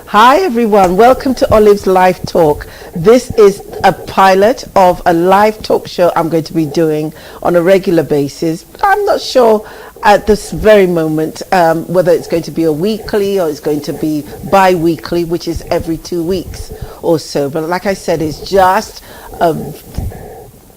Hi everyone, welcome to Olive's Live Talk. This is a pilot of a live talk show I'm going to be doing on a regular basis. I'm not sure at this very moment whether it's going to be a weekly or it's going to be bi-weekly, which is every 2 weeks or so. But like I said, it's just a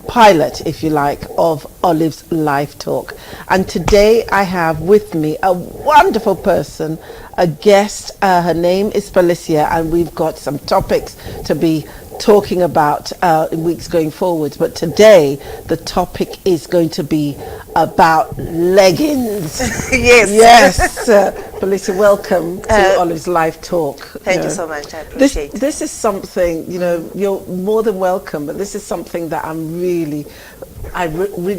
pilot, if you like, of Olive's Live Talk. And today I have with me a wonderful person, a guest. Her name is Palesa, and we've got some topics to be talking about in weeks going forward. But today the topic is going to be about leggings. Yes. Palesa, welcome to Olive's Live Talk. Thank you so much. I appreciate it. This is something, you're more than welcome, but this is something that I really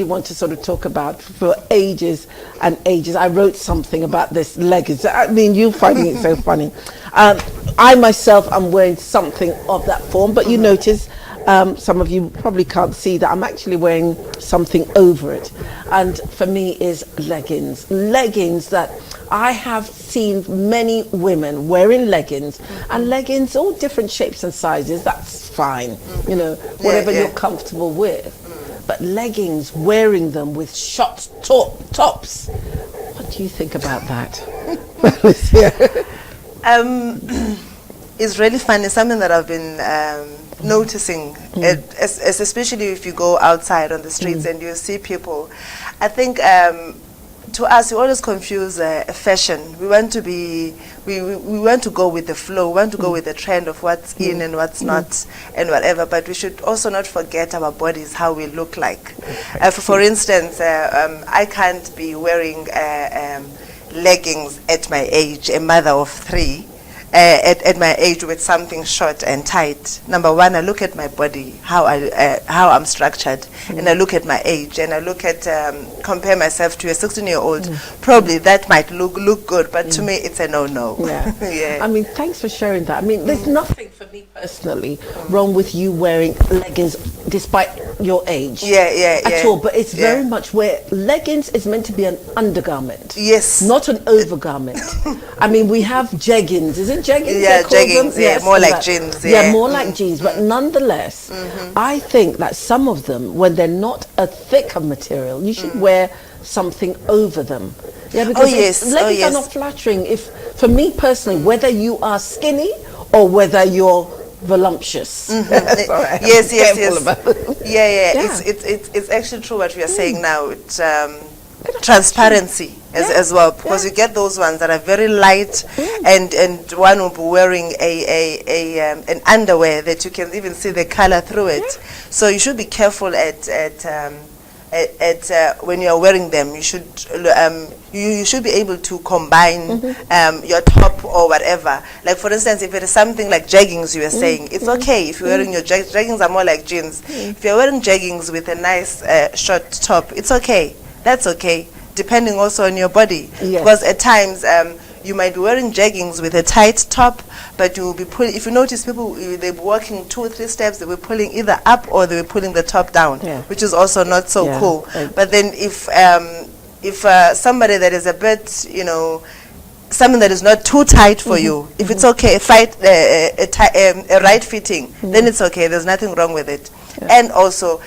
want to sort of talk about for ages and ages. I wrote something about this leggings. I mean, you finding it so funny. I myself am wearing something of that form, but you notice, some of you probably can't see that I'm actually wearing something over it. And for me is leggings. Leggings that I have seen many women wearing leggings, and leggings, all different shapes and sizes, that's fine, whatever you're comfortable with. But leggings, wearing them with short tops, what do you think about that? It's really fun. It's something that I've been noticing, especially if you go outside on the streets and you see people. I think to us, we always confuse fashion. We want to be, we want to go with the flow. We want to go with the trend of what's in and what's not and whatever. But we should also not forget our bodies, how we look like. For instance, I can't be wearing leggings at my age, a mother of 3. At my age with something short and tight. Number one, I look at my body, how I'm structured, and I look at my age, and I look at compare myself to a 16-year-old. Probably that might look good, but to me it's a no-no. Yeah. I mean, thanks for sharing that. I mean, there's nothing for me personally wrong with you wearing leggings despite your age. At all, but it's very much where leggings is meant to be an undergarment. Yes. Not an overgarment. I mean, we have jeggings, isn't jeggings? Yeah, jeggings. Yes, more like jeans. Yeah, more like jeans. But nonetheless, I think that some of them, when they're not a thicker material, you should wear something over them. Yeah, because leggings are not flattering. If, for me personally, whether you are skinny or whether you're voluptuous. Yes. It's actually true what we are saying now. It's transparency as well, because you get those ones that are very light, and one will be wearing an underwear that you can even see the color through it. So you should be careful at when you are wearing them. You should you should be able to combine your top or whatever. Like for instance, if it is something like jeggings, you are saying it's okay if you're wearing your jeggings are more like jeans. If you're wearing jeggings with a nice short top, it's okay. That's okay, depending also on your body. Because at times you might be wearing jeggings with a tight top, but you will be pulling. If you notice, people they're walking 2 or 3 steps, they were pulling either up or they were pulling the top down, which is also not so cool. But then if somebody that is a bit, something that is not too tight for you, if it's okay, a right fitting, then it's okay. There's nothing wrong with it. And also.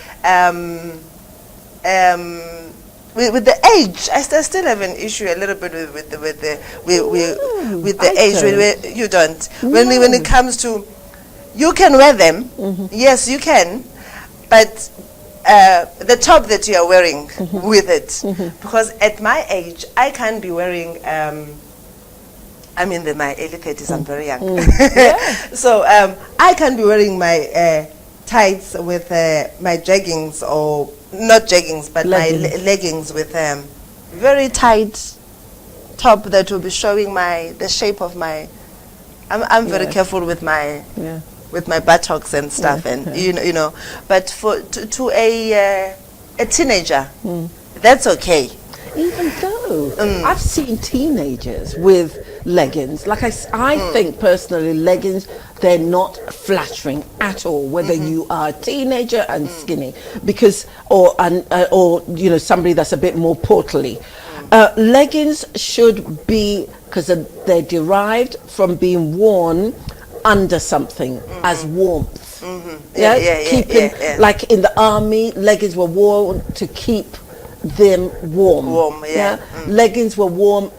With the age, I still have an issue a little bit with the age. You don't. When it comes to, you can wear them. Yes, you can, but the top that you are wearing with it, because at my age, I can't be wearing. I'm in my early 30s. I'm very young, so I can't be wearing my tights with my jeggings or. Not jeggings, but leggings. My leggings with very tight top that will be showing the shape of my. I'm very careful with my buttocks and stuff, and But to a teenager, that's okay. Even though I've seen teenagers with leggings, like I think personally, leggings, they're not flattering at all, whether you are a teenager and skinny, because or somebody that's a bit more portly. Leggings should be because they're derived from being worn under something as warmth. Keeping, like in the army, leggings were worn to keep them warm. Leggings were worn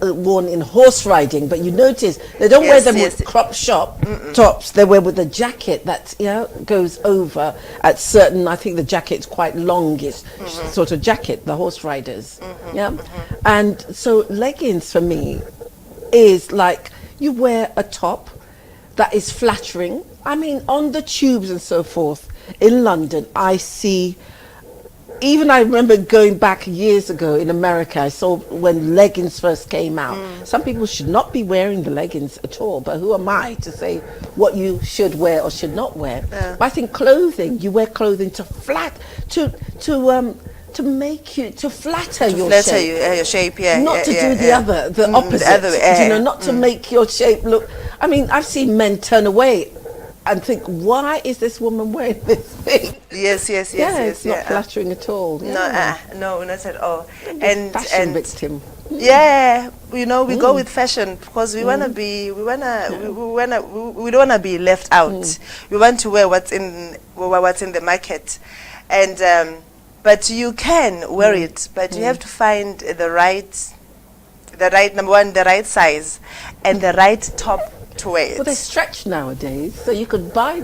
in horse riding, but you notice they don't wear them with crop shop tops. They wear with a jacket that goes over at certain. I think the jacket's quite longish sort of jacket, the horse riders. And so leggings for me is like you wear a top that is flattering. I mean, on the tubes and so forth in London, I see. Even I remember going back years ago in America, I saw when leggings first came out. Some people should not be wearing the leggings at all, but who am I to say what you should wear or should not wear? But I think clothing, you wear clothing to make you, to flatter your shape. Your shape, not to do the opposite. The other way, not to make your shape look. I mean, I've seen men turn away and think, why is this woman wearing this thing? Yes. It's not flattering at all. No, not at all. And fashion victim. Yeah, we go with fashion because we don't want to be left out. We want to wear what's in the market, and but you can wear it, but you have to find the right number one, the right size, and the right top to wear it. Well, they stretch nowadays, so you could buy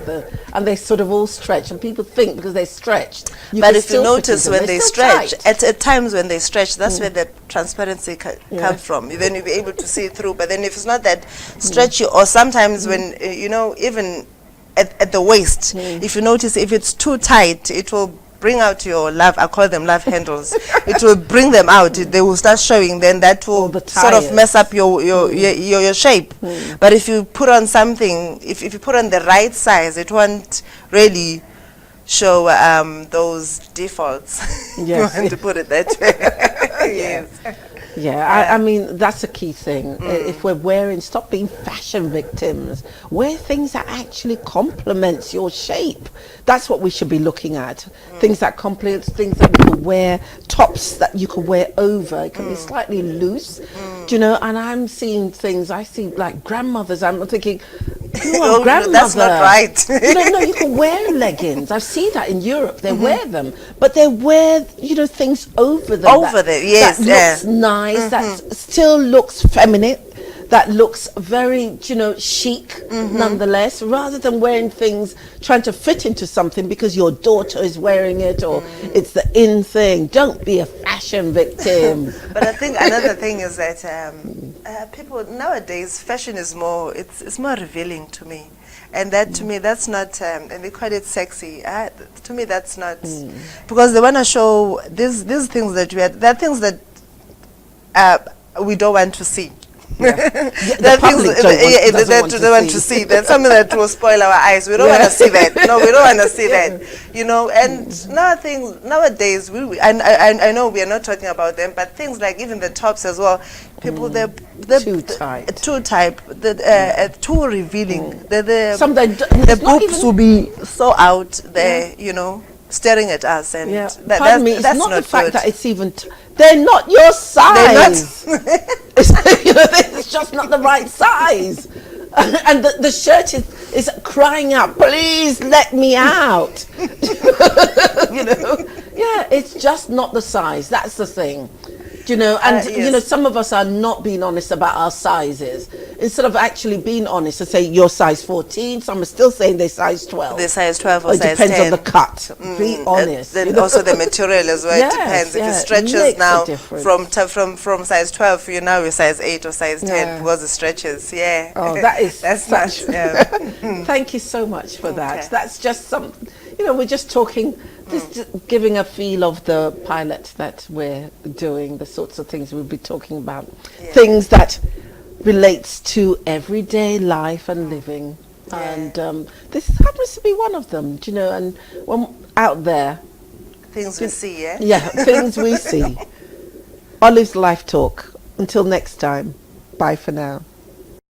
and they sort of all stretch, and people think because they're stretched. But if you notice when they stretch, at times when they stretch, that's where the transparency comes from. Then you'll be able to see through. But then if it's not that stretchy, or sometimes when even at the waist, if you notice, if it's too tight, it will bring out your love. I call them love handles. It will bring them out. They will start showing. Then that will sort of mess up your shape. But if you put on something, if you put on the right size, it won't really show those defaults. Yes. You want to put it that way. Yes. Yeah, I mean, that's a key thing. If we're wearing, stop being fashion victims. Wear things that actually complements your shape. That's what we should be looking at. Things that complement, things that you can wear, tops that you can wear over. It can be slightly loose, and I'm seeing things, I see like grandmothers, I'm thinking, grandmother. That's not right. No, you can wear leggings. I see that in Europe. They wear them, but they wear, things over them. Yes, that looks nice. That still looks feminine. That looks very, chic, nonetheless. Rather than wearing things trying to fit into something because your daughter is wearing it or it's the in thing. Don't be a fashion victim. But I think another thing is that people nowadays, fashion is more. It's more revealing to me. And that to me, that's not, and they call it sexy. To me, that's not, because they want to show these things that there are things that we don't want to see. The public don't want to see. That's something that will spoil our eyes. We don't want to see that. No, we don't want to see that. And nowadays, I know we are not talking about them, but things like even the tops as well. People, they're too tight, too revealing. The boobs will be so out there, staring at us, and pardon me, it's that's not the fact good. that it's even. They're not your size. It's just not the right size, and the shirt is crying out, "Please let me out." It's just not the size. That's the thing. Some of us are not being honest about our sizes. Instead of actually being honest and say you're size 14, some are still saying they're size 12. They're size 12 or it size depends 10. On the cut. Be honest. Then also the material as well. It depends. If it stretches now from size 12, you're size 8 or size 10 because it stretches. Yeah. Oh, that's such. Thank you so much for that. Okay. That's just something. We're just talking. Just giving a feel of the pilot that we're doing, the sorts of things we'll be talking about, things that relates to everyday life and living, and this happens to be one of them, and when out there, things we see, things we see. Olive's Life Talk. Until next time, bye for now.